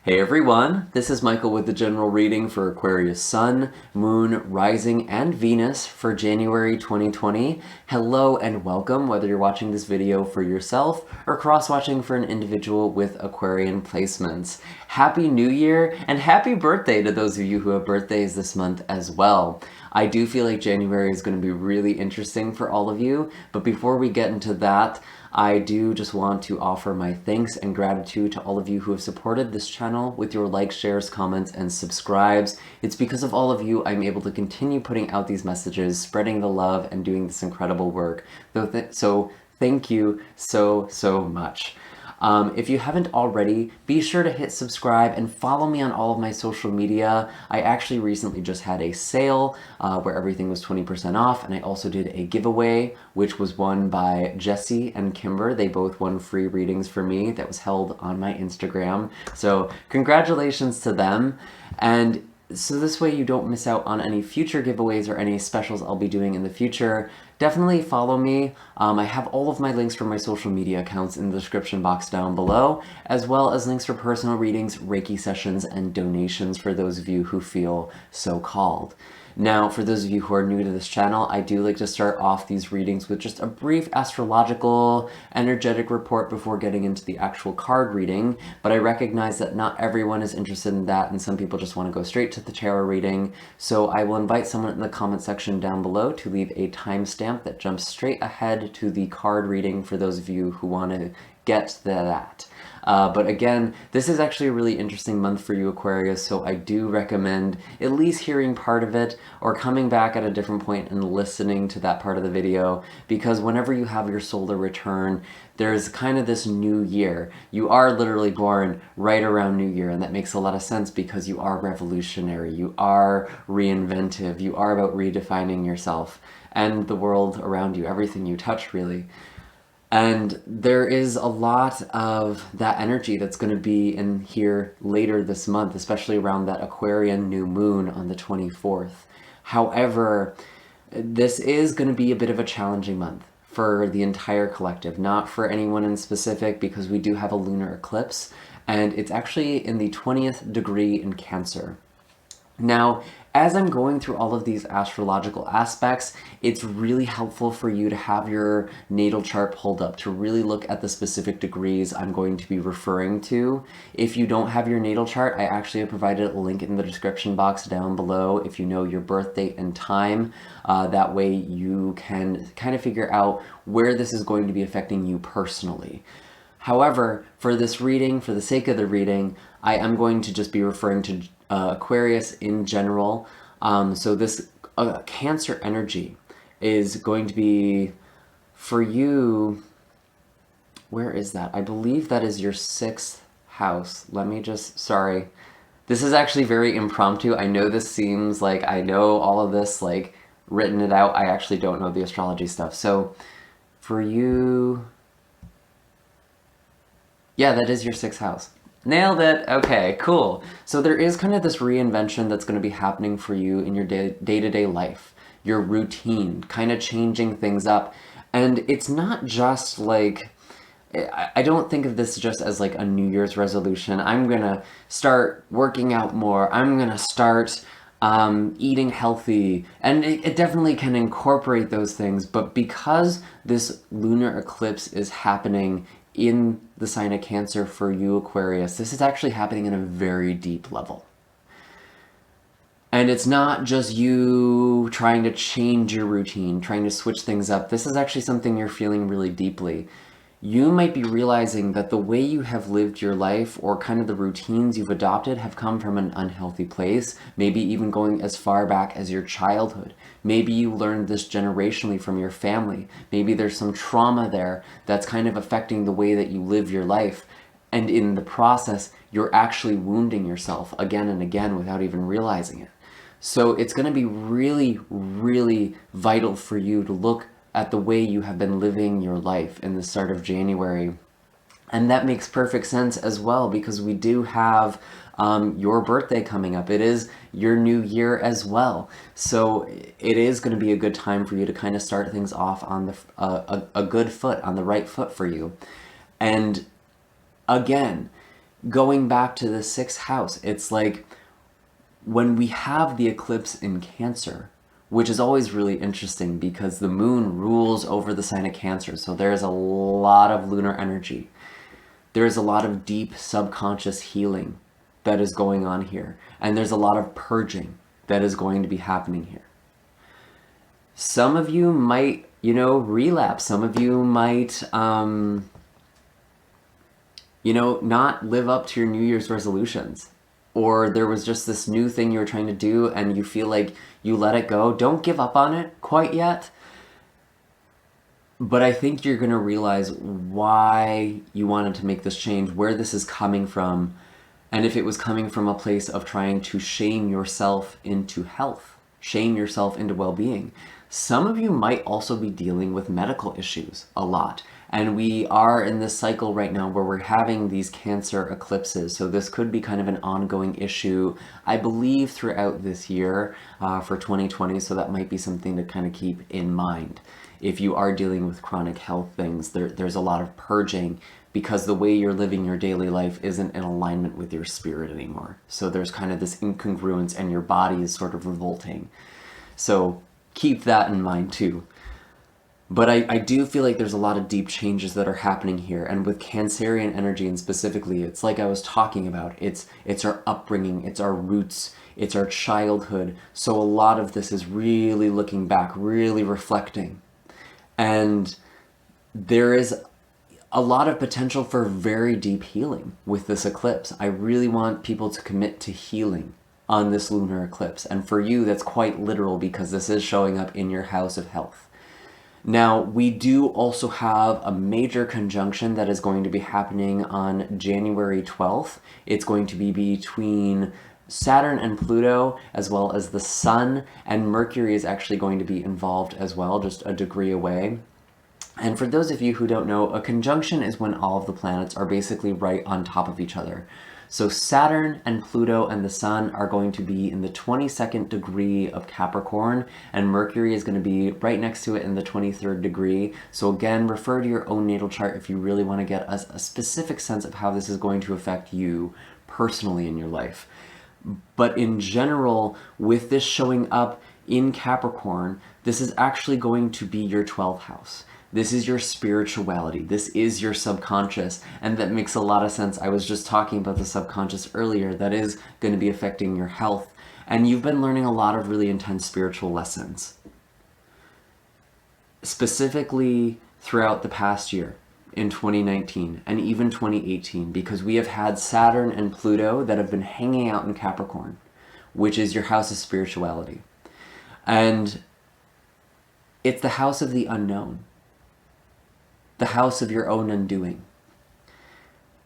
Hey everyone, this is Michael with the general reading for Aquarius Sun, Moon, Rising, and Venus for January 2020. Hello and welcome, whether you're watching this video for yourself or cross-watching for an individual with Aquarian placements. Happy New Year and happy birthday to those of you who have birthdays this month as well. I do feel like January is going to be really interesting for all of you, but before we get into that, I do just want to offer my thanks and gratitude to all of you who have supported this channel with your likes, shares, comments, and subscribes. It's because of all of you I'm able to continue putting out these messages, spreading the love, and doing this incredible work. So thank you so much. If you haven't already, be sure to hit subscribe and follow me on all of my social media. I actually recently just had a sale where everything was 20% off, and I also did a giveaway, which was won by Jesse and Kimber. They both won free readings for me that was held on my Instagram. So congratulations to them. And so this way you don't miss out on any future giveaways or any specials I'll be doing in the future. Definitely follow me. I have all of my links for my social media accounts in the description box down below, as well as links for personal readings, Reiki sessions, and donations for those of you who feel so called. Now, for those of you who are new to this channel, I do like to start off these readings with just a brief astrological, energetic report before getting into the actual card reading, but I recognize that not everyone is interested in that, and some people just want to go straight to the tarot reading, so I will invite someone in the comment section down below to leave a timestamp that jumps straight ahead to the card reading for those of you who want to get to that. But again, this is actually a really interesting month for you, Aquarius, so I do recommend at least hearing part of it or coming back at a different point and listening to that part of the video, because whenever you have your solar return, there's kind of this new year. You are literally born right around New Year, and that makes a lot of sense because you are revolutionary, you are reinventive, you are about redefining yourself and the world around you, everything you touch, really. And there is a lot of that energy that's going to be in here later this month, especially around that Aquarian new moon on the 24th. However, this is going to be a bit of a challenging month for the entire collective, not for anyone in specific, because we do have a lunar eclipse, and it's actually in the 20th degree in Cancer. Now, as I'm going through all of these astrological aspects, it's really helpful for you to have your natal chart pulled up to really look at the specific degrees I'm going to be referring to. If you don't have your natal chart, I actually have provided a link in the description box down below if you know your birth date and time. That way you can kind of figure out where this is going to be affecting you personally. However, for this reading, for the sake of the reading, I am going to just be referring to Aquarius in general. So this Cancer energy is going to be for you. Where is that? I believe that is your 6th house. Let me just, sorry. This is actually very impromptu. I know this seems like I know all of this, like written it out. I actually don't know the astrology stuff. So for you, yeah, that is your 6th house. Nailed it. Okay, cool. So there is kind of this reinvention that's going to be happening for you in your day-to-day life, your routine, kind of changing things up. And it's not just like, I don't think of this just as like a New Year's resolution. I'm going to start working out more. I'm going to start eating healthy. And it definitely can incorporate those things. But because this lunar eclipse is happening in the sign of Cancer for you, Aquarius, this is actually happening in a very deep level. And it's not just you trying to change your routine, trying to switch things up. This is actually something you're feeling really deeply. You might be realizing that the way you have lived your life, or kind of the routines you've adopted, have come from an unhealthy place, maybe even going as far back as your childhood. Maybe you learned this generationally from your family. Maybe there's some trauma there that's kind of affecting the way that you live your life. And in the process, you're actually wounding yourself again and again without even realizing it. So it's going to be really, really vital for you to look at the way you have been living your life in the start of January. And that makes perfect sense as well, because we do have your birthday coming up. It is your new year as well. So it is going to be a good time for you to kind of start things off on a good foot, on the right foot for you. And again, Going back to the sixth house, it's like when we have the eclipse in Cancer, which is always really interesting because the moon rules over the sign of Cancer. So there's a lot of lunar energy. There's a lot of deep subconscious healing that is going on here. And there's a lot of purging that is going to be happening here. Some of you might, relapse. Some of you might, not live up to your New Year's resolutions. Or there was just this new thing you were trying to do and you feel like you let it go. Don't give up on it quite yet. But I think you're going to realize why you wanted to make this change, where this is coming from, and if it was coming from a place of trying to shame yourself into health, shame yourself into well-being. Some of you might also be dealing with medical issues a lot. And we are in this cycle right now where we're having these Cancer eclipses. So this could be kind of an ongoing issue, I believe, throughout this year for 2020. So that might be something to kind of keep in mind. If you are dealing with chronic health things, there's a lot of purging because the way you're living your daily life isn't in alignment with your spirit anymore. So there's kind of this incongruence and your body is sort of revolting. So keep that in mind too. But I do feel like there's a lot of deep changes that are happening here. And with Cancerian energy and specifically, it's like I was talking about, it's our upbringing, it's our roots, it's our childhood. So a lot of this is really looking back, really reflecting. And there is a lot of potential for very deep healing with this eclipse. I really want people to commit to healing on this lunar eclipse. And for you, that's quite literal because this is showing up in your house of health. Now, we do also have a major conjunction that is going to be happening on January 12th. It's going to be between Saturn and Pluto, as well as the Sun, and Mercury is actually going to be involved as well, just a degree away. And for those of you who don't know, a conjunction is when all of the planets are basically right on top of each other. So Saturn and Pluto and the Sun are going to be in the 22nd degree of Capricorn, and Mercury is going to be right next to it in the 23rd degree. So again, refer to your own natal chart if you really want to get a specific sense of how this is going to affect you personally in your life. But in general, with this showing up in Capricorn, this is actually going to be your 12th house. This is your spirituality. This is your subconscious. And that makes a lot of sense. I was just talking about the subconscious earlier. That is going to be affecting your health. And you've been learning a lot of really intense spiritual lessons. Specifically throughout the past year in 2019 and even 2018, because we have had Saturn and Pluto that have been hanging out in Capricorn, which is your house of spirituality. And it's the house of the unknown. The house of your own undoing.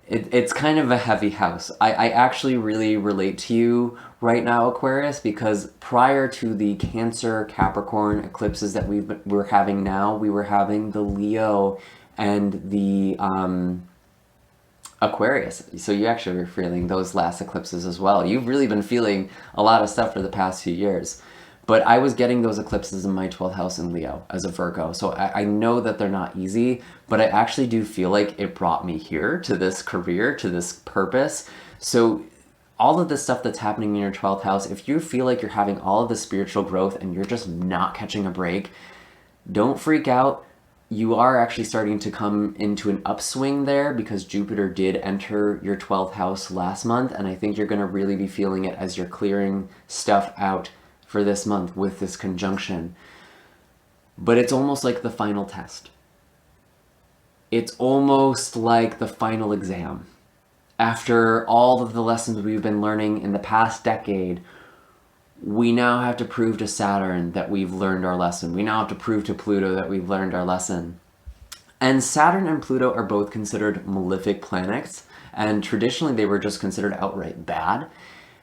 It's kind of a heavy house. I actually really relate to you right now, Aquarius, because prior to the Cancer Capricorn eclipses that we're having now, we were having the Leo and the Aquarius. So you actually were feeling those last eclipses as well. You've really been feeling a lot of stuff for the past few years. But I was getting those eclipses in my 12th house in Leo as a Virgo. So I know that they're not easy, but I actually do feel like it brought me here to this career, to this purpose. So all of this stuff that's happening in your 12th house, if you feel like you're having all of this spiritual growth and you're just not catching a break, don't freak out. You are actually starting to come into an upswing there because Jupiter did enter your 12th house last month. And I think you're going to really be feeling it as you're clearing stuff out for this month with this conjunction. But it's almost like the final test. It's almost like the final exam. After all of the lessons we've been learning in the past decade, we now have to prove to Saturn that we've learned our lesson. We now have to prove to Pluto that we've learned our lesson. And Saturn and Pluto are both considered malefic planets, and traditionally they were just considered outright bad.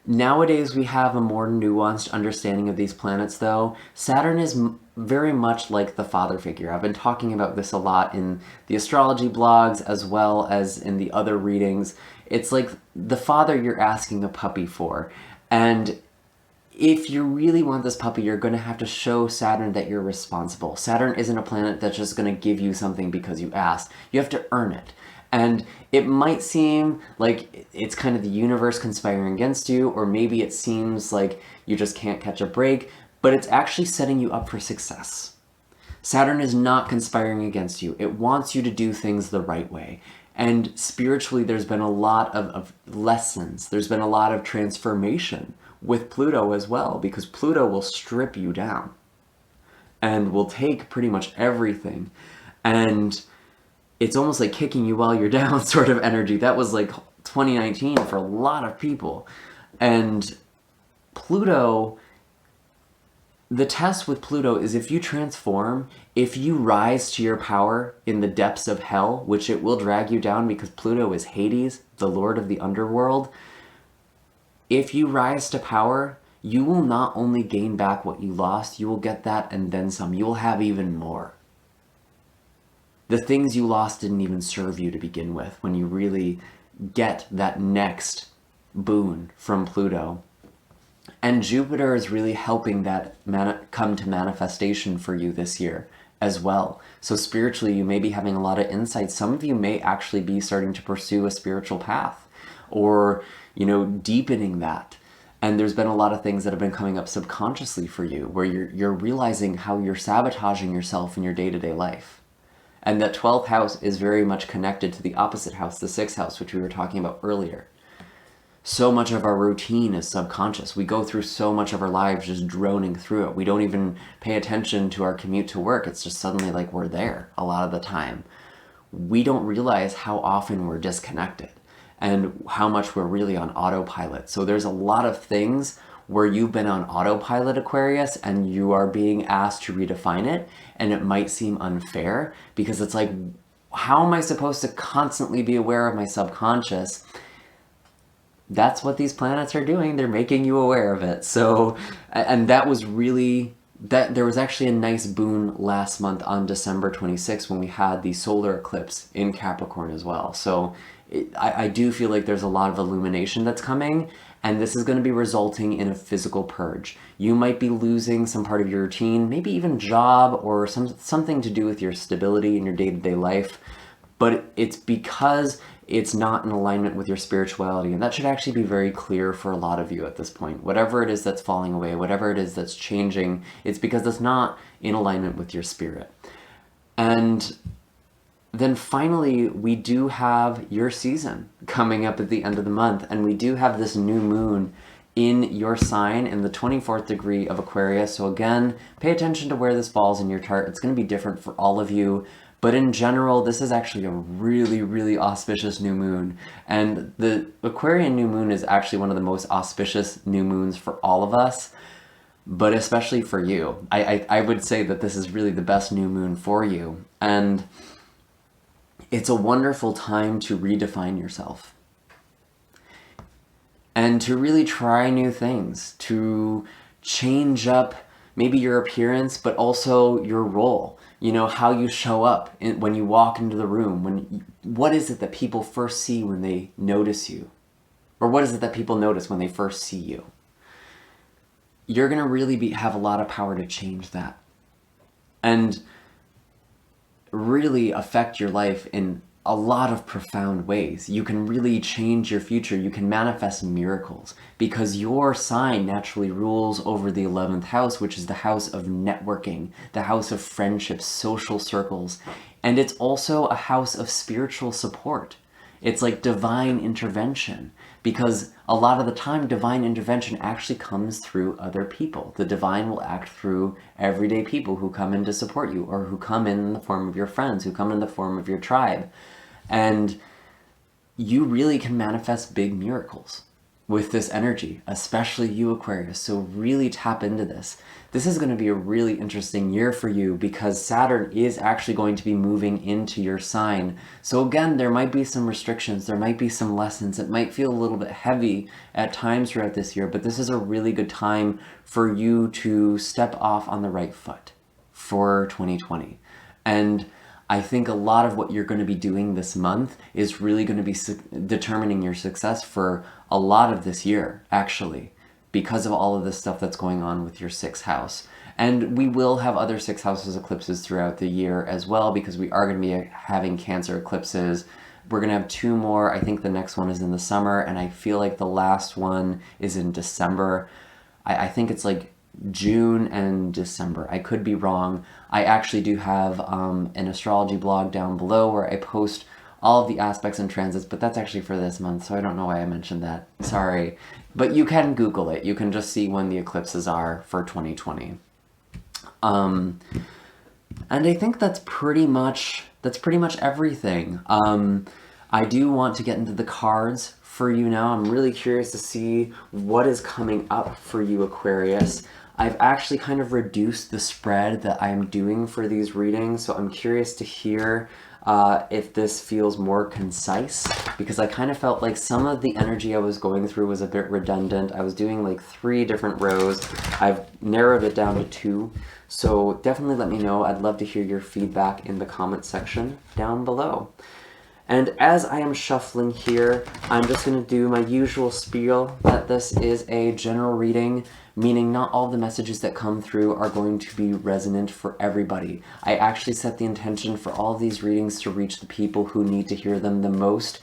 Nowadays, we have a more nuanced understanding of these planets, though. Saturn is very much like the father figure. I've been talking about this a lot in the astrology blogs as well as in the other readings. It's like the father you're asking a puppy for. And if you really want this puppy, you're going to have to show Saturn that you're responsible. Saturn isn't a planet that's just going to give you something because you asked. You have to earn it. And it might seem like it's kind of the universe conspiring against you, or maybe it seems like you just can't catch a break, but it's actually setting you up for success. Saturn is not conspiring against you. It wants you to do things the right way. And spiritually, there's been a lot of lessons. There's been a lot of transformation with Pluto as well, because Pluto will strip you down and will take pretty much everything. And it's almost like kicking you while you're down sort of energy. That was like 2019 for a lot of people. And Pluto, the test with Pluto is if you transform, if you rise to your power in the depths of hell, which it will drag you down because Pluto is Hades, the lord of the underworld. If you rise to power, you will not only gain back what you lost, you will get that and then some. You will have even more. The things you lost didn't even serve you to begin with when you really get that next boon from Pluto. And Jupiter is really helping that come to manifestation for you this year as well. So spiritually, you may be having a lot of insights. Some of you may actually be starting to pursue a spiritual path or, deepening that. And there's been a lot of things that have been coming up subconsciously for you where you're realizing how you're sabotaging yourself in your day-to-day life. And that 12th house is very much connected to the opposite house, the 6th house, which we were talking about earlier. So much of our routine is subconscious. We go through so much of our lives just droning through it. We don't even pay attention to our commute to work. It's just suddenly like we're there a lot of the time. We don't realize how often we're disconnected and how much we're really on autopilot. So there's a lot of things where you've been on autopilot, Aquarius, and you are being asked to redefine it, and it might seem unfair because it's like, how am I supposed to constantly be aware of my subconscious? That's what these planets are doing. They're making you aware of it. So, and that was really, there was actually a nice boon last month on December 26th when we had the solar eclipse in Capricorn as well. So I do feel like there's a lot of illumination that's coming, and this is going to be resulting in a physical purge. You might be losing some part of your routine, maybe even job or something to do with your stability in your day-to-day life, but it's because it's not in alignment with your spirituality, and that should actually be very clear for a lot of you at this point. Whatever it is that's falling away, whatever it is that's changing, it's because it's not in alignment with your spirit. And then finally, we do have your season coming up at the end of the month, and we do have this new moon in your sign in the 24th degree of Aquarius. So again, pay attention to where this falls in your chart. It's going to be different for all of you, but in general, this is actually a really, really auspicious new moon. And the Aquarian new moon is actually one of the most auspicious new moons for all of us, but especially for you. I would say that this is really the best new moon for you. And it's a wonderful time to redefine yourself and to really try new things, to change up maybe your appearance, but also your role, how you show up when you walk into the room. What is it that people first see when they notice you? Or what is it that people notice when they first see you? You're going to really have a lot of power to change that and really affect your life in a lot of profound ways. You can really change your future. You can manifest miracles because your sign naturally rules over the 11th house, which is the house of networking, the house of friendships, social circles, and it's also a house of spiritual support. It's like divine intervention, because a lot of the time divine intervention actually comes through other people. The divine will act through everyday people who come in to support you, or who come in the form of your friends, who come in the form of your tribe. And you really can manifest big miracles with this energy, especially you, Aquarius. So really tap into this. This is going to be a really interesting year for you because Saturn is actually going to be moving into your sign. So again, there might be some restrictions, there might be some lessons. It might feel a little bit heavy at times throughout this year, but this is a really good time for you to step off on the right foot for 2020. And I think a lot of what you're going to be doing this month is really going to be determining your success for a lot of this year, actually, because of all of this stuff that's going on with your 6th house. And we will have other 6th houses eclipses throughout the year as well, because we are going to be having Cancer eclipses We're gonna have 2 more. I think the next one is in the summer, and I feel like the last one is in December. I think it's like June and December. I could be wrong. I actually do have an astrology blog down below where I post all of the aspects and transits, but that's actually for this month, so I don't know why I mentioned that. Sorry. But you can Google it. You can just see when the eclipses are for 2020. And I think that's pretty much everything. I do want to get into the cards for you now. I'm really curious to see what is coming up for you, Aquarius. I've actually kind of reduced the spread that I'm doing for these readings, so I'm curious to hear if this feels more concise, because I kind of felt like some of the energy I was going through was a bit redundant. I was doing like 3 different rows. I've narrowed it down to 2, so definitely let me know. I'd love to hear your feedback in the comment section down below. And as I am shuffling here, I'm just going to do my usual spiel that this is a general reading, meaning not all the messages that come through are going to be resonant for everybody. I actually set the intention for all of these readings to reach the people who need to hear them the most.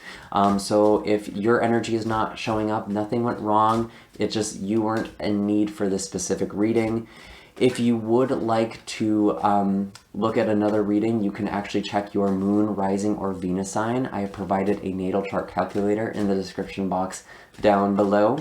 So if your energy is not showing up, nothing went wrong. It's just you weren't in need for this specific reading. If you would like to look at another reading, you can actually check your moon, rising, or Venus sign. I have provided a natal chart calculator in the description box down below.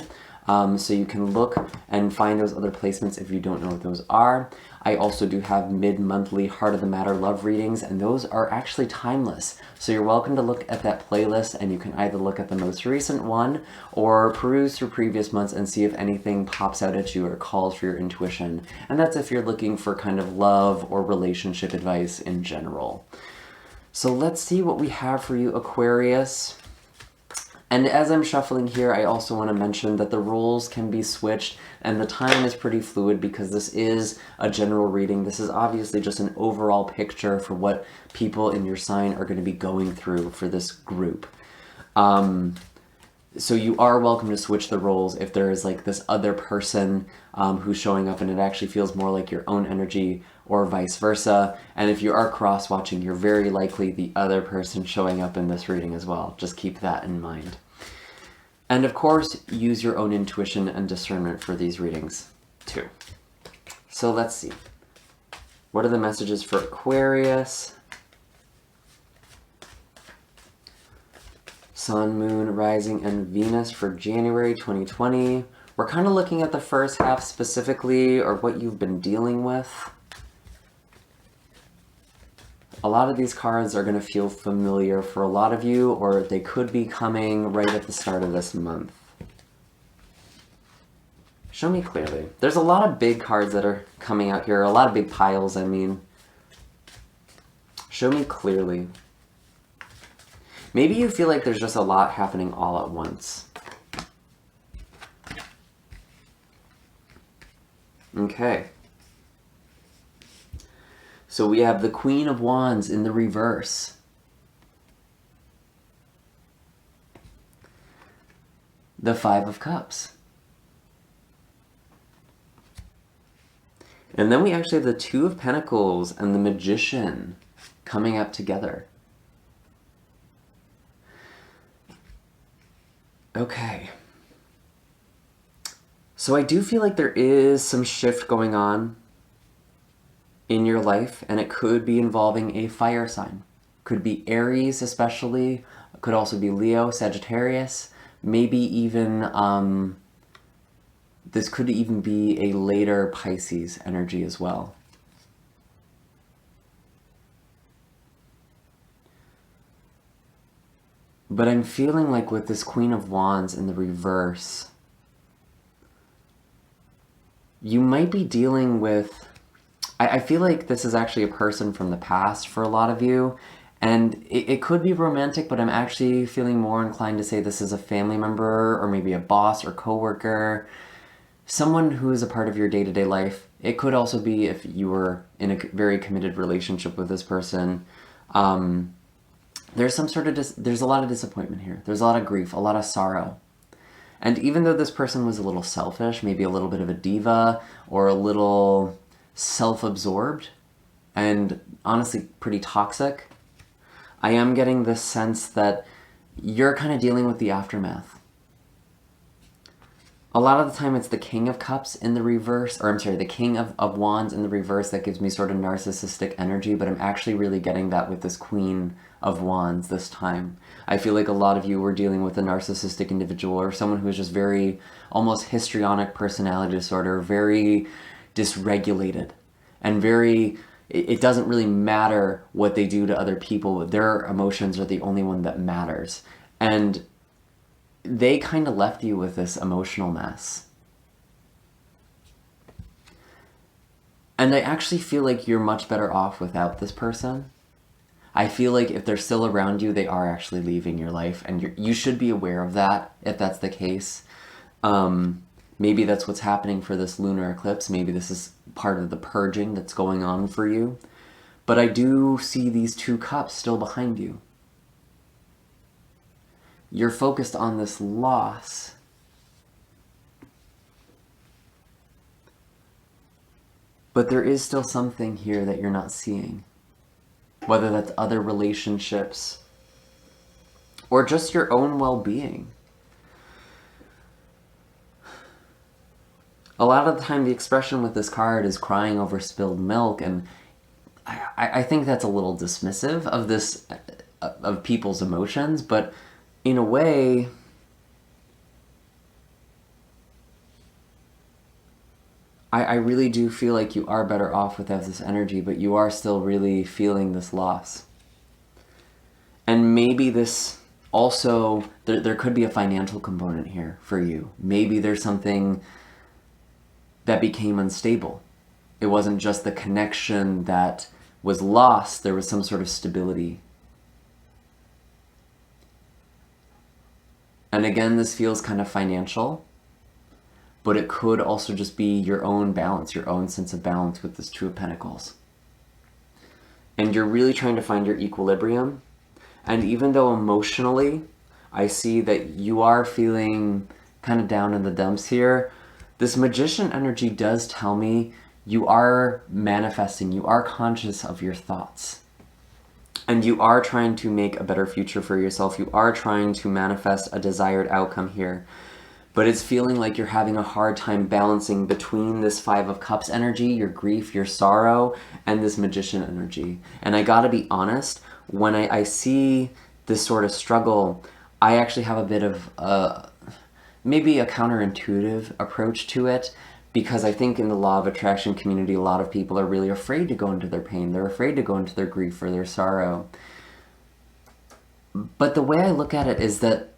So you can look and find those other placements if you don't know what those are. I also do have mid-monthly Heart of the Matter love readings, and those are actually timeless. So you're welcome to look at that playlist, and you can either look at the most recent one or peruse through previous months and see if anything pops out at you or calls for your intuition. And that's if you're looking for kind of love or relationship advice in general. So let's see what we have for you, Aquarius. And as I'm shuffling here, I also want to mention that the roles can be switched and the time is pretty fluid because this is a general reading. This is obviously just an overall picture for what people in your sign are going to be going through for this group. So you are welcome to switch the roles if there is like this other person who's showing up and it actually feels more like your own energy, or vice versa. And if you are cross-watching, you're very likely the other person showing up in this reading as well. Just keep that in mind. And of course, use your own intuition and discernment for these readings too. So let's see. What are the messages for Aquarius? Sun, Moon, Rising, and Venus for January 2020. We're kind of looking at the first half specifically, or what you've been dealing with. A lot of these cards are going to feel familiar for a lot of you, or they could be coming right at the start of this month. Show me clearly. There's a lot of big cards that are coming out here, a lot of big piles, I mean. Show me clearly. Maybe you feel like there's just a lot happening all at once. Okay. So we have the Queen of Wands in the reverse. The Five of Cups. And then we actually have the Two of Pentacles and the Magician coming up together. Okay. So I do feel like there is some shift going on in your life, and it could be involving a fire sign. Could be Aries especially, could also be Leo, Sagittarius, maybe even, this could even be a later Pisces energy as well. But I'm feeling like with this Queen of Wands in the reverse, you might be dealing with, I feel like this is actually a person from the past for a lot of you, and it could be romantic, but I'm actually feeling more inclined to say this is a family member or maybe a boss or coworker, someone who is a part of your day-to-day life. It could also be if you were in a very committed relationship with this person. There's some sort of, there's a lot of disappointment here. There's a lot of grief, a lot of sorrow. And even though this person was a little selfish, maybe a little bit of a diva, or a little self-absorbed, and honestly pretty toxic, I am getting this sense that you're kind of dealing with the aftermath. A lot of the time it's the King of Cups in the reverse, or I'm sorry, the King of Wands in the reverse that gives me sort of narcissistic energy, but I'm actually really getting that with this Queen of Wands this time. I feel like a lot of you were dealing with a narcissistic individual or someone who is just very, almost histrionic personality disorder, very dysregulated, and very, it doesn't really matter what they do to other people. Their emotions are the only one that matters. And they kind of left you with this emotional mess. And I actually feel like you're much better off without this person. I feel like if they're still around you, they are actually leaving your life, and you should be aware of that if that's the case. Maybe that's what's happening for this lunar eclipse. Maybe this is part of the purging that's going on for you. But I do see these 2 cups still behind you. You're focused on this loss. But there is still something here that you're not seeing. Whether that's other relationships or just your own well-being. A lot of the time the expression with this card is crying over spilled milk, and I think that's a little dismissive of this, of people's emotions, but in a way, I really do feel like you are better off without this energy, but you are still really feeling this loss. And maybe this also, there could be a financial component here for you. Maybe there's something that became unstable. It wasn't just the connection that was lost, there was some sort of stability. And again, this feels kind of financial, but it could also just be your own balance, your own sense of balance with this 2 of Pentacles. And you're really trying to find your equilibrium. And even though emotionally, I see that you are feeling kind of down in the dumps here, this Magician energy does tell me you are manifesting, you are conscious of your thoughts. And you are trying to make a better future for yourself. You are trying to manifest a desired outcome here. But it's feeling like you're having a hard time balancing between this 5 of Cups energy, your grief, your sorrow, and this Magician energy. And I gotta be honest, when I see this sort of struggle, I actually have a bit of maybe a counterintuitive approach to it, because I think in the law of attraction community, a lot of people are really afraid to go into their pain. They're afraid to go into their grief or their sorrow. But the way I look at it is that,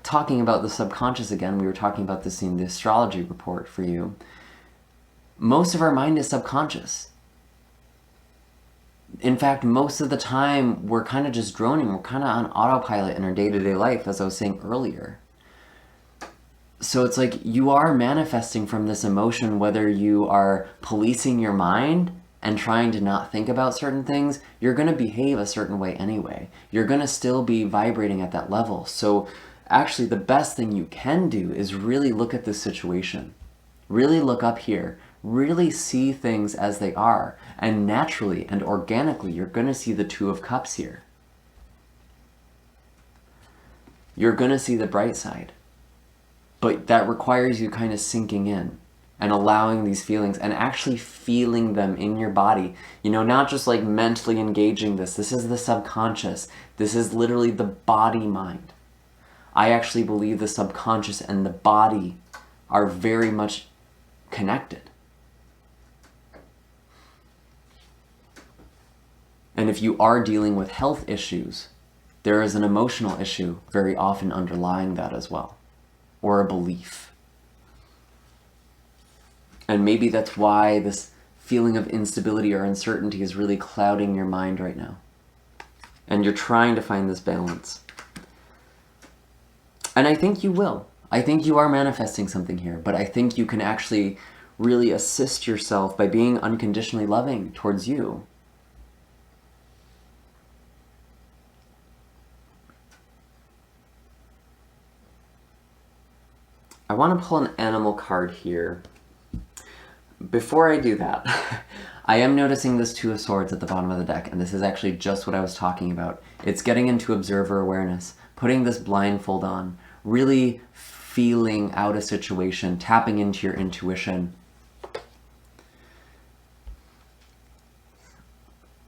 talking about the subconscious again, we were talking about this in the astrology report for you, most of our mind is subconscious. In fact, most of the time, we're kind of just droning. We're kind of on autopilot in our day-to-day life, as I was saying earlier. So it's like you are manifesting from this emotion, whether you are policing your mind and trying to not think about certain things, you're going to behave a certain way anyway. You're going to still be vibrating at that level. So actually, the best thing you can do is really look at this situation. Really look up here. Really see things as they are. And naturally and organically, you're going to see the 2 of Cups here. You're going to see the bright side. But that requires you kind of sinking in and allowing these feelings and actually feeling them in your body. You know, not just like mentally engaging this. This is the subconscious. This is literally the body mind. I actually believe the subconscious and the body are very much connected. And if you are dealing with health issues, there is an emotional issue very often underlying that as well. Or a belief. And maybe that's why this feeling of instability or uncertainty is really clouding your mind right now. And you're trying to find this balance. And I think you will. I think you are manifesting something here, but I think you can actually really assist yourself by being unconditionally loving towards you. I want to pull an animal card here. Before I do that, I am noticing this 2 of Swords at the bottom of the deck, and this is actually just what I was talking about. It's getting into observer awareness. putting this blindfold on, really feeling out a situation, tapping into your intuition,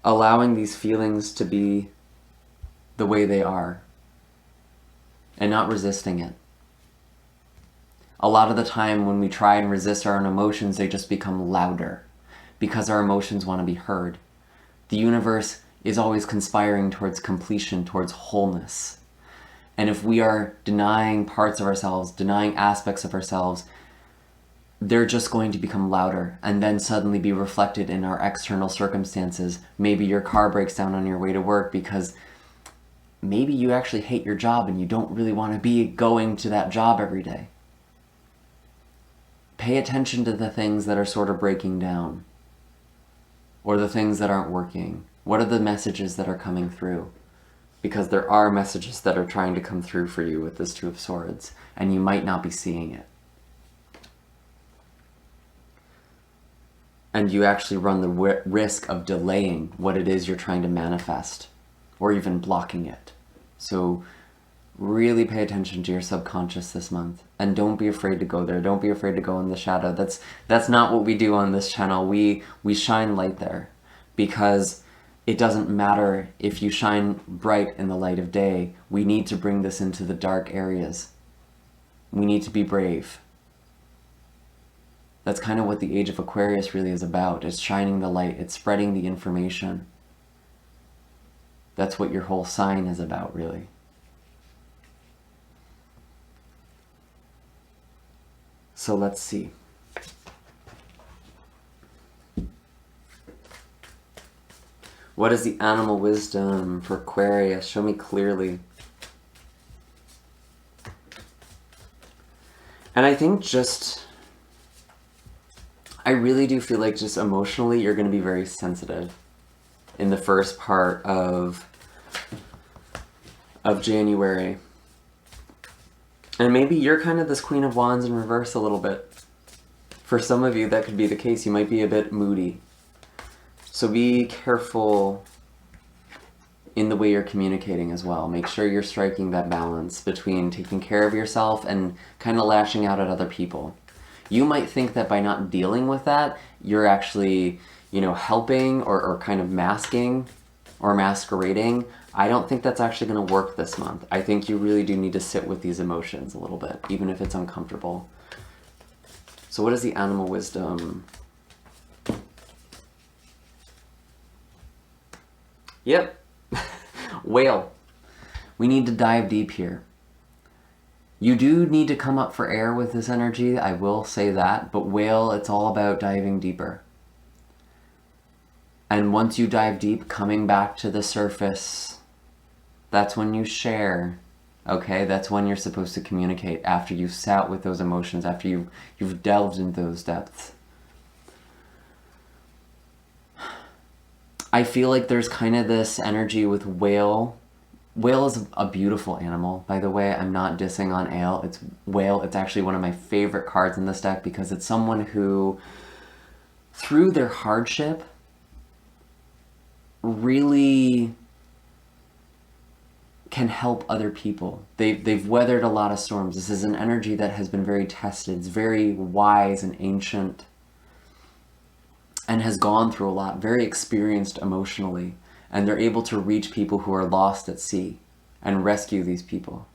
allowing these feelings to be the way they are and not resisting it. A lot of the time when we try and resist our own emotions, they just become louder because our emotions want to be heard. The universe is always conspiring towards completion, towards wholeness. And if we are denying parts of ourselves, denying aspects of ourselves, they're just going to become louder and then suddenly be reflected in our external circumstances. Maybe your car breaks down on your way to work because maybe you actually hate your job and you don't really want to be going to that job every day. Pay attention to the things that are sort of breaking down or the things that aren't working. What are the messages that are coming through? Because there are messages that are trying to come through for you with this Two of Swords, and you might not be seeing it. And you actually run the risk of delaying what it is you're trying to manifest, or even blocking it. So really pay attention to your subconscious this month, and don't be afraid to go there. Don't be afraid to go in the shadow. That's not what we do on this channel. We shine light there, because it doesn't matter if you shine bright in the light of day. We need to bring this into the dark areas. We need to be brave. That's kind of what the Age of Aquarius really is about. It's shining the light. It's spreading the information. That's what your whole sign is about, really. So let's see. What is the animal wisdom for Aquarius? Show me clearly. And I think I really do feel like just emotionally you're going to be very sensitive in the first part of January. And maybe you're kind of this Queen of Wands in reverse a little bit. For some of you, that could be the case. You might be a bit moody. So be careful in the way you're communicating as well. Make sure you're striking that balance between taking care of yourself and kind of lashing out at other people. You might think that by not dealing with that, you're actually, helping or kind of masking or masquerading. I don't think that's actually going to work this month. I think you really do need to sit with these emotions a little bit, even if it's uncomfortable. So what is the animal wisdom? Yep. Whale. We need to dive deep here. You do need to come up for air with this energy, I will say that, but whale, it's all about diving deeper. And once you dive deep, coming back to the surface, that's when you share, okay? That's when you're supposed to communicate, after you've sat with those emotions, after you've delved into those depths. I feel like there's kind of this energy with whale. Whale is a beautiful animal, by the way. I'm not dissing on whale. It's actually one of my favorite cards in this deck because it's someone who, through their hardship, really can help other people. They've weathered a lot of storms. This is an energy that has been very tested. It's very wise and ancient and has gone through a lot, very experienced emotionally. And they're able to reach people who are lost at sea and rescue these people.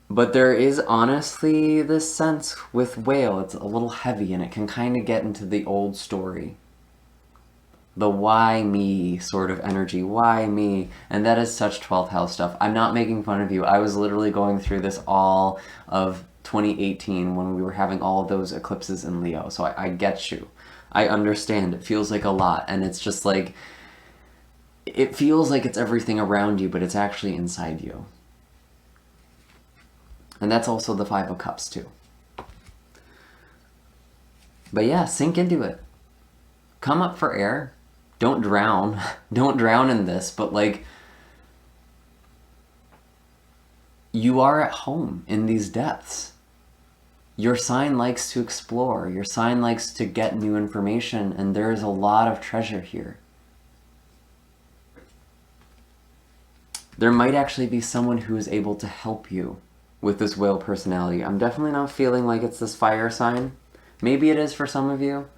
But there is honestly this sense with whale, it's a little heavy and it can kind of get into the old story. The why me sort of energy, why me? And that is such 12th house stuff. I'm not making fun of you. I was literally going through this all of 2018 when we were having all of those eclipses in Leo. So I get you. I understand. It feels like a lot. And it's just like, it feels like it's everything around you, but it's actually inside you. And that's also the Five of Cups too. But yeah, sink into it. Come up for air. Don't drown. Don't drown in this, but like, you are at home in these depths. Your sign likes to explore. Your sign likes to get new information, and there is a lot of treasure here. There might actually be someone who is able to help you with this whale personality. I'm definitely not feeling like it's this fire sign. Maybe it is for some of you.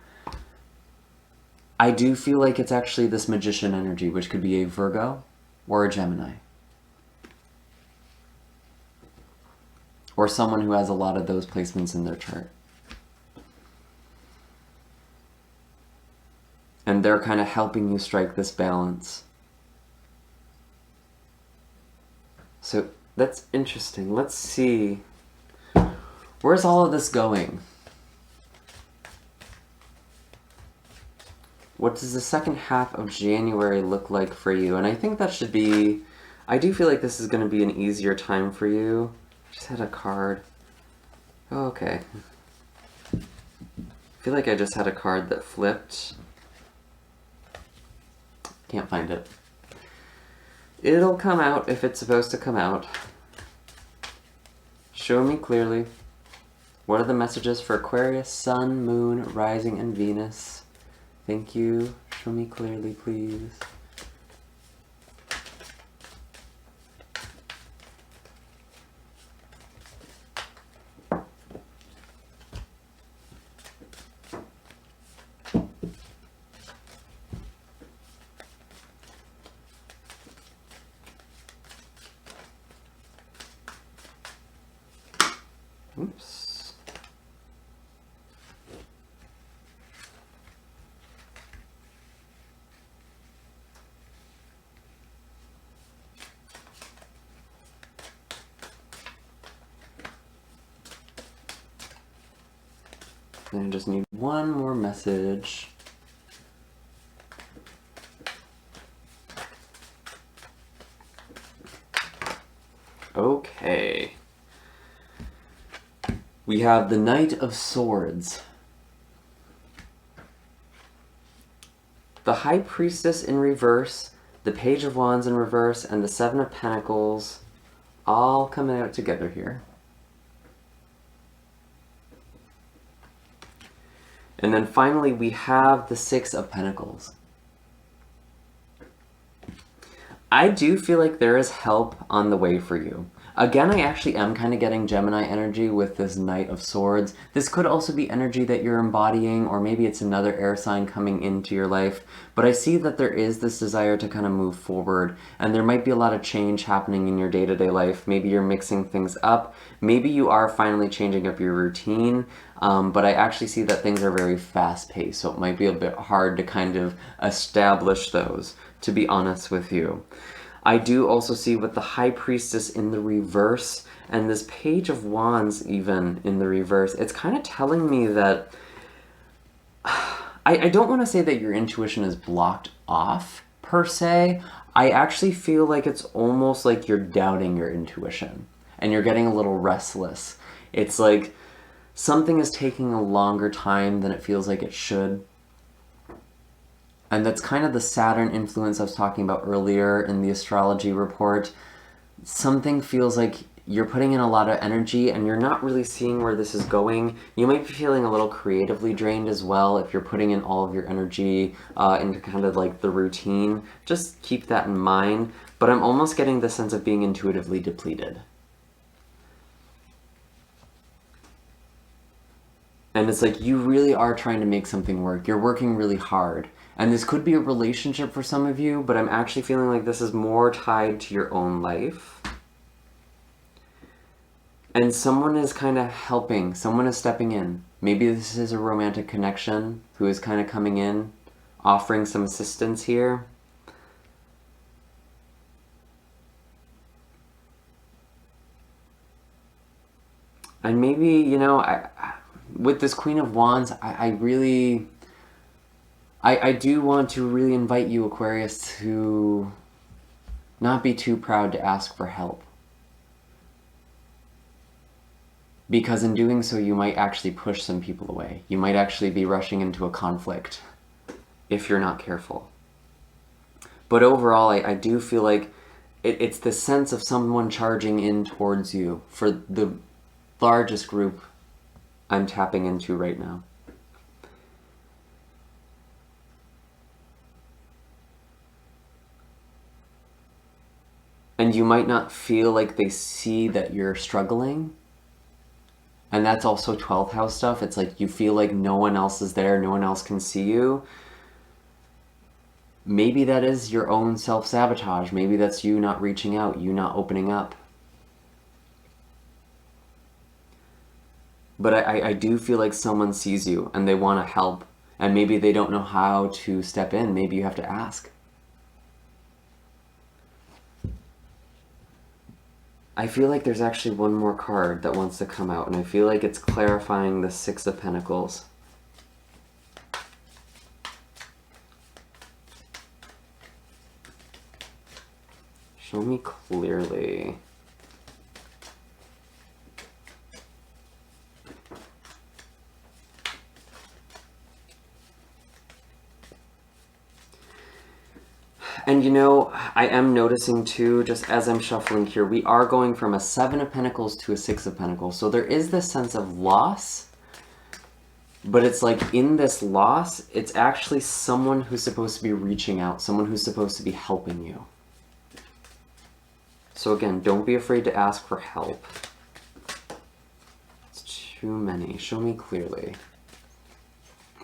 I do feel like it's actually this magician energy, which could be a Virgo or a Gemini. Or someone who has a lot of those placements in their chart. And they're kind of helping you strike this balance. So that's interesting. Let's see. Where's all of this going? What does the second half of January look like for you? And I think that should be... I do feel like this is going to be an easier time for you. I just had a card. Oh, okay. I feel like I just had a card that flipped. Can't find it. It'll come out if it's supposed to come out. Show me clearly. What are the messages for Aquarius, Sun, Moon, Rising, and Venus? Thank you. Show me clearly, please. Oops. And I just need one more message. Okay. We have the Knight of Swords. The High Priestess in reverse, the Page of Wands in reverse, and the Seven of Pentacles all coming out together here. And then finally we have the Six of Pentacles. I do feel like there is help on the way for you. Again, I actually am kind of getting Gemini energy with this Knight of Swords. This could also be energy that you're embodying, or maybe it's another air sign coming into your life. But I see that there is this desire to kind of move forward, and there might be a lot of change happening in your day-to-day life. Maybe you're mixing things up. Maybe you are finally changing up your routine. But I actually see that things are very fast-paced, so it might be a bit hard to kind of establish those, to be honest with you. I do also see with the High Priestess in the reverse, and this Page of Wands even in the reverse, it's kind of telling me that... I don't want to say that your intuition is blocked off, per se. I actually feel like it's almost like you're doubting your intuition, and you're getting a little restless. It's like something is taking a longer time than it feels like it should. And that's kind of the Saturn influence I was talking about earlier in the astrology report. Something feels like you're putting in a lot of energy and you're not really seeing where this is going. You might be feeling a little creatively drained as well if you're putting in all of your energy into kind of like the routine. Just keep that in mind. But I'm almost getting the sense of being intuitively depleted. And it's like you really are trying to make something work. You're working really hard. And this could be a relationship for some of you, but I'm actually feeling like this is more tied to your own life. And someone is kind of helping. Someone is stepping in. Maybe this is a romantic connection who is kind of coming in, offering some assistance here. And maybe, you know, with this Queen of Wands, I do want to really invite you, Aquarius, to not be too proud to ask for help. Because in doing so, you might actually push some people away. You might actually be rushing into a conflict if you're not careful. But overall, I do feel like it's the sense of someone charging in towards you for the largest group I'm tapping into right now. And you might not feel like they see that you're struggling. And that's also 12th house stuff. It's like you feel like no one else is there, no one else can see you. Maybe that is your own self-sabotage. Maybe that's you not reaching out, you not opening up. But I do feel like someone sees you and they want to help. And maybe they don't know how to step in. Maybe you have to ask. I feel like there's actually one more card that wants to come out, and I feel like it's clarifying the Six of Pentacles. Show me clearly. And you know, I am noticing too, just as I'm shuffling here, we are going from a Seven of Pentacles to a Six of Pentacles. So there is this sense of loss, but it's like in this loss, it's actually someone who's supposed to be reaching out, someone who's supposed to be helping you. So again, don't be afraid to ask for help. It's too many. Show me clearly.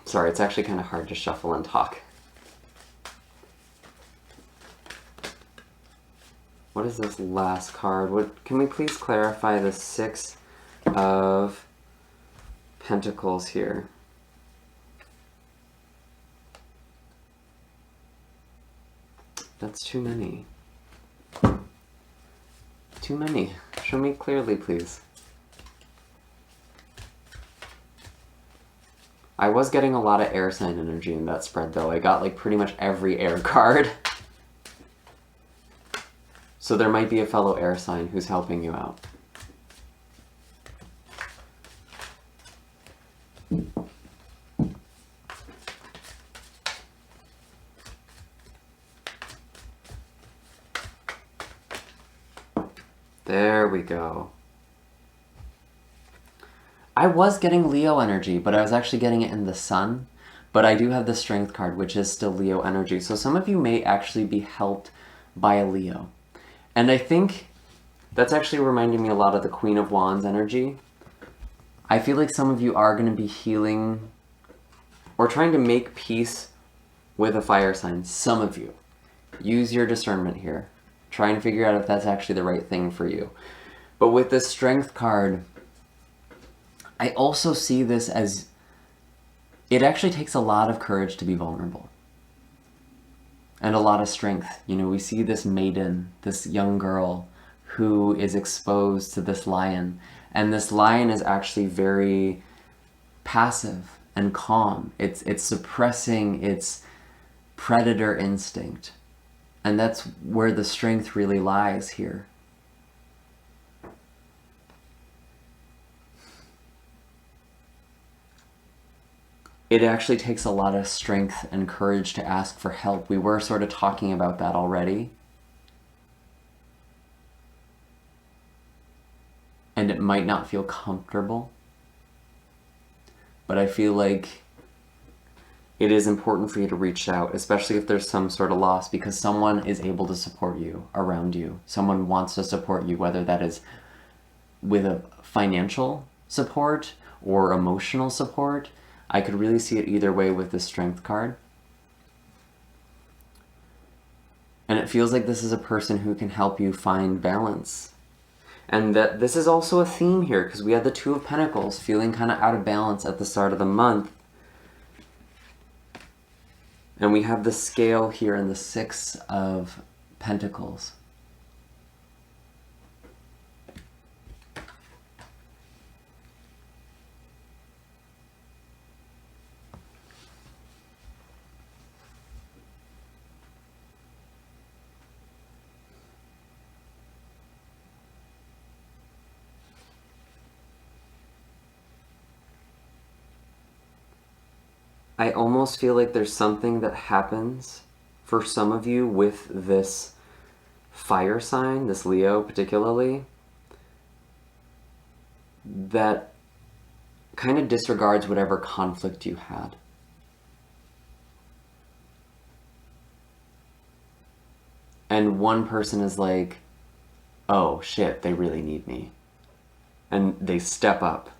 Sorry, it's actually kind of hard to shuffle and talk. What is this last card? What can we please clarify the Six of Pentacles here? That's too many. Too many. Show me clearly, please. I was getting a lot of air sign energy in that spread, though. I got like pretty much every air card. So there might be a fellow air sign who's helping you out. There we go. I was getting Leo energy, but I was actually getting it in the sun. But I do have the Strength card, which is still Leo energy. So some of you may actually be helped by a Leo. And I think that's actually reminding me a lot of the Queen of Wands energy. I feel like some of you are going to be healing or trying to make peace with a fire sign. Some of you. Use your discernment here. Try and figure out if that's actually the right thing for you. But with this Strength card, I also see this as it actually takes a lot of courage to be vulnerable. And a lot of strength. You know, we see this maiden, this young girl who is exposed to this lion. And this lion is actually very passive and calm. It's suppressing its predator instinct. And that's where the strength really lies here. It actually takes a lot of strength and courage to ask for help. We were sort of talking about that already. And it might not feel comfortable. But I feel like it is important for you to reach out, especially if there's some sort of loss, because someone is able to support you around you. Someone wants to support you, whether that is with a financial support or emotional support. I could really see it either way with the Strength card. And it feels like this is a person who can help you find balance. And that this is also a theme here, because we had the Two of Pentacles feeling kind of out of balance at the start of the month. And we have the Scale here in the Six of Pentacles. I almost feel like there's something that happens for some of you with this fire sign, this Leo particularly, that kind of disregards whatever conflict you had. And one person is like, oh shit, they really need me. And they step up.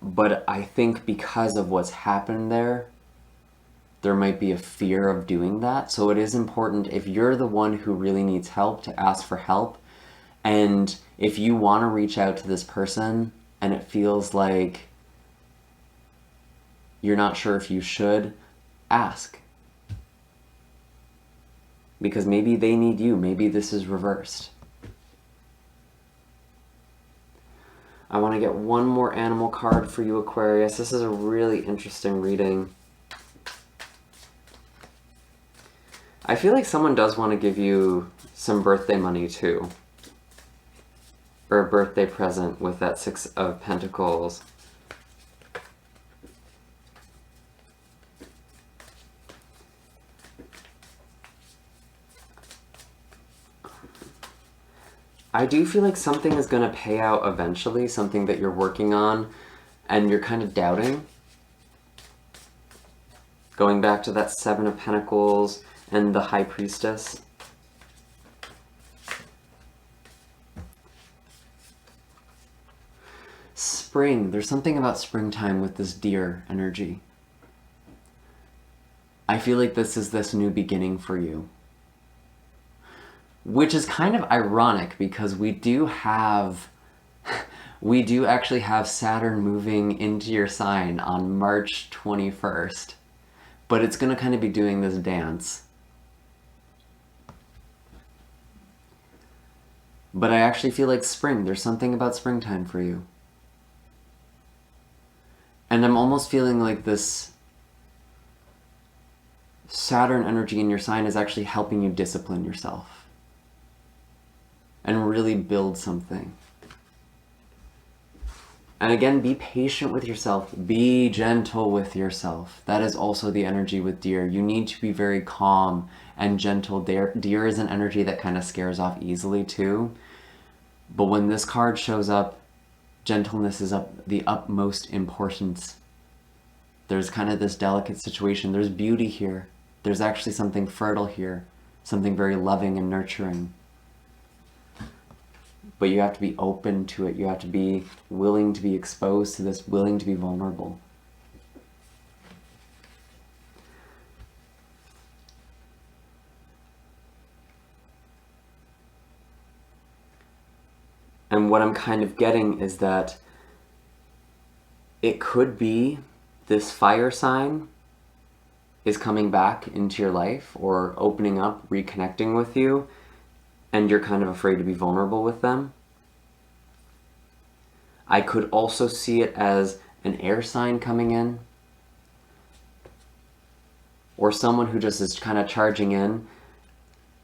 But I think because of what's happened there might be a fear of doing that. So it is important, if you're the one who really needs help, to ask for help. And if you want to reach out to this person and it feels like you're not sure if you should, ask. Because maybe they need you. Maybe this is reversed. I want to get one more animal card for you, Aquarius. This is a really interesting reading. I feel like someone does want to give you some birthday money too. Or a birthday present with that Six of Pentacles. I do feel like something is going to pay out eventually, something that you're working on and you're kind of doubting. Going back to that Seven of Pentacles and the High Priestess. Spring. There's something about springtime with this deer energy. I feel like this is this new beginning for you. Which is kind of ironic because we do actually have Saturn moving into your sign on March 21st. But it's going to kind of be doing this dance. But I actually feel like spring. There's something about springtime for you. And I'm almost feeling like this Saturn energy in your sign is actually helping you discipline yourself. And really build something. And again, be patient with yourself. Be gentle with yourself. That is also the energy with deer. You need to be very calm and gentle. Deer is an energy that kind of scares off easily too. But when this card shows up, gentleness is of the utmost importance. There's kind of this delicate situation. There's beauty here. There's actually something fertile here. Something very loving and nurturing. But you have to be open to it. You have to be willing to be exposed to this, willing to be vulnerable. And what I'm kind of getting is that it could be this fire sign is coming back into your life or opening up, reconnecting with you, and you're kind of afraid to be vulnerable with them. I could also see it as an air sign coming in, or someone who just is kind of charging in.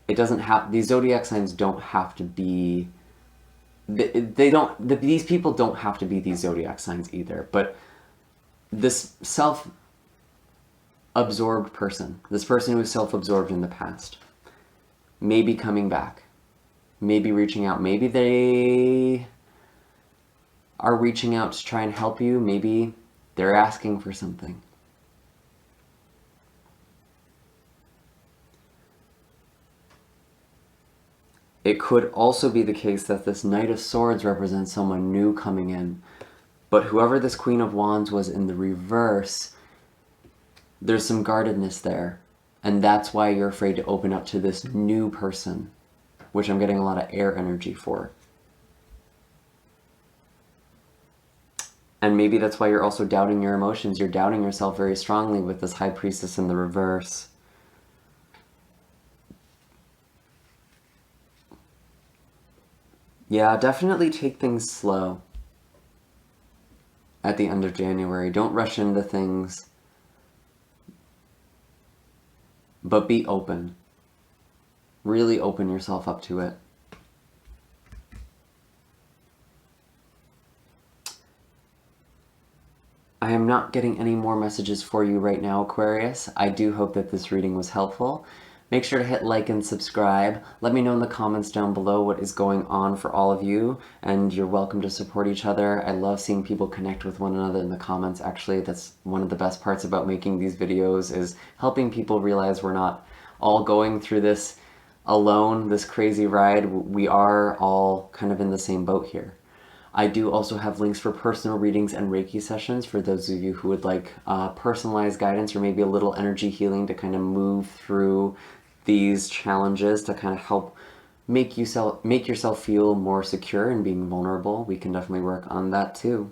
It doesn't have, these zodiac signs don't have to be, these people don't have to be these zodiac signs either, but this self-absorbed person, this person who was self-absorbed in the past, may be coming back, maybe reaching out, maybe they are reaching out to try and help you, maybe they're asking for something. It could also be the case that this Knight of Swords represents someone new coming in. But whoever this Queen of Wands was in the reverse, there's some guardedness there. And that's why you're afraid to open up to this new person, which I'm getting a lot of air energy for. And maybe that's why you're also doubting your emotions. You're doubting yourself very strongly with this High Priestess in the reverse. Yeah, definitely take things slow at the end of January. Don't rush into things, but be open. Really open yourself up to it. I am not getting any more messages for you right now, Aquarius. I do hope that this reading was helpful. Make sure to hit like and subscribe. Let me know in the comments down below what is going on for all of you, and you're welcome to support each other. I love seeing people connect with one another in the comments. Actually, that's one of the best parts about making these videos, is helping people realize we're not all going through this alone this crazy ride. We are all kind of in the same boat here. I do also have links for personal readings and Reiki sessions for those of you who would like personalized guidance or maybe a little energy healing to kind of move through these challenges to kind of help make yourself feel more secure and being vulnerable. We can definitely work on that too.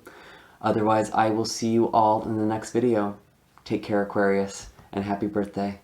Otherwise, I will see you all in the next video. Take care, Aquarius, and happy birthday.